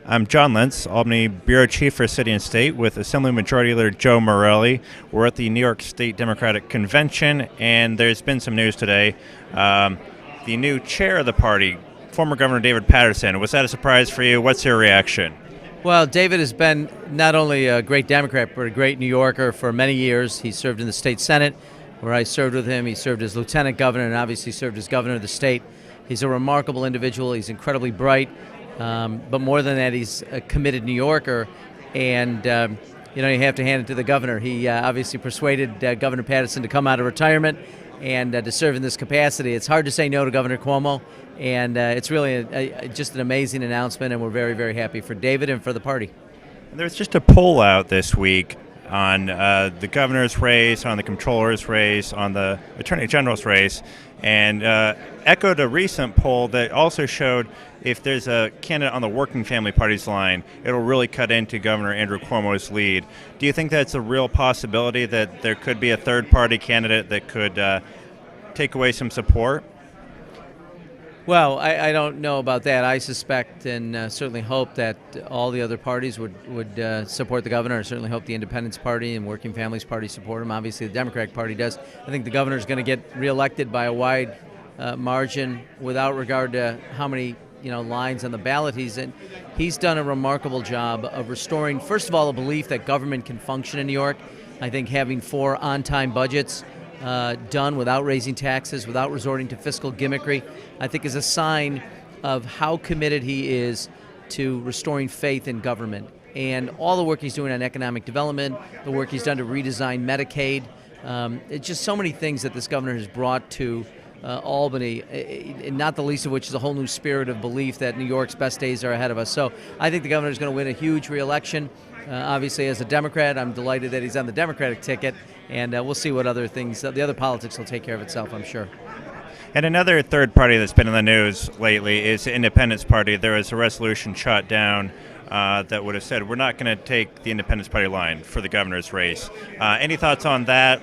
I'm John Lentz, Albany Bureau Chief for City and State with Assembly Majority Leader Joe Morelle. We're at the New York State Democratic Convention, and there's been some news today. The new chair of the party, former Governor David Paterson, was that a surprise for you? What's your reaction? Well, David has been not only a great Democrat, but a great New Yorker for many years. He served in the state Senate, where I served with him. He served as lieutenant governor and obviously served as governor of the state. He's a remarkable individual. He's incredibly bright. But more than that, he's a committed New Yorker. And, you have to hand it to the governor. He obviously persuaded Governor Paterson to come out of retirement and to serve in this capacity. It's hard to say no to Governor Cuomo. And it's really just an amazing announcement, and we're very, very happy for David and for the party. There's just a poll out this week on the governor's race, on the comptroller's race, on the attorney general's race, and echoed a recent poll that also showed if there's a candidate on the Working Family Party's line, it'll really cut into Governor Andrew Cuomo's lead. Do you think that's a real possibility that there could be a third-party candidate that could take away some support? Well, I don't know about that. I suspect and certainly hope that all the other parties would support the governor. I certainly hope the Independence Party and Working Families Party support him. Obviously, the Democratic Party does. I think the governor's going to get reelected by a wide margin without regard to how many lines on the ballot he's in. He's done a remarkable job of restoring, first of all, a belief that government can function in New York. I think having 4 on-time budgets done without raising taxes, without resorting to fiscal gimmickry, I think is a sign of how committed he is to restoring faith in government. And all the work he's doing on economic development, the work he's done to redesign Medicaid, it's just so many things that this governor has brought to Albany, not the least of which is a whole new spirit of belief that New York's best days are ahead of us. So I think the governor is going to win a huge re-election. Obviously, as a Democrat, I'm delighted that he's on the Democratic ticket, and we'll see what other things, the other politics will take care of itself, I'm sure. And another third party that's been in the news lately is the Independence Party. There was a resolution shot down that would have said we're not going to take the Independence Party line for the governor's race. Any thoughts on that?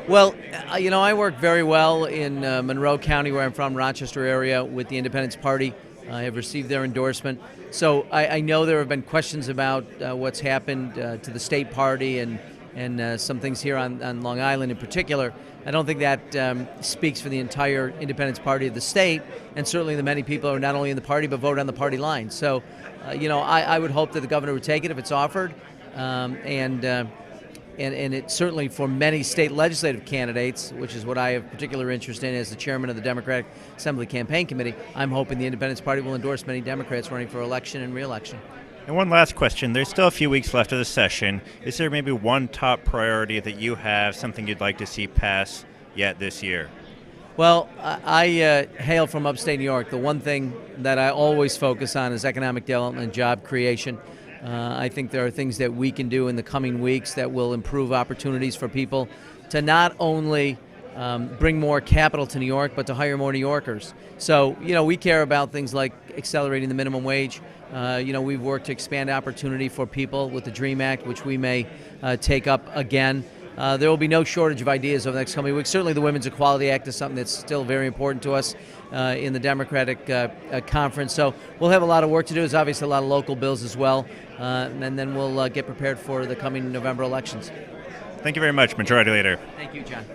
Well, I work very well in Monroe County, where I'm from, Rochester area, with the Independence Party. I have received their endorsement. So I know there have been questions about what's happened to the state party and some things here on Long Island in particular. I don't think that speaks for the entire Independence Party of the state, and certainly the many people who are not only in the party but vote on the party line. So, I would hope that the governor would take it if it's offered, and it certainly for many state legislative candidates, which is what I have particular interest in as the chairman of the Democratic Assembly Campaign Committee, I'm hoping the Independence Party will endorse many Democrats running for election and re-election. And one last question. There's still a few weeks left of the session. Is there maybe one top priority that you have, something you'd like to see pass yet this year? Well, I hail from upstate New York. The one thing that I always focus on is economic development and job creation. I think there are things that we can do in the coming weeks that will improve opportunities for people to not only bring more capital to New York, but to hire more New Yorkers. So, we care about things like accelerating the minimum wage. We've worked to expand opportunity for people with the DREAM Act, which we may take up again. There will be no shortage of ideas over the next coming weeks. Certainly the Women's Equality Act is something that's still very important to us in the Democratic conference. So we'll have a lot of work to do. There's obviously a lot of local bills as well. And then we'll get prepared for the coming November elections. Thank you very much, Majority Leader. Thank you, John.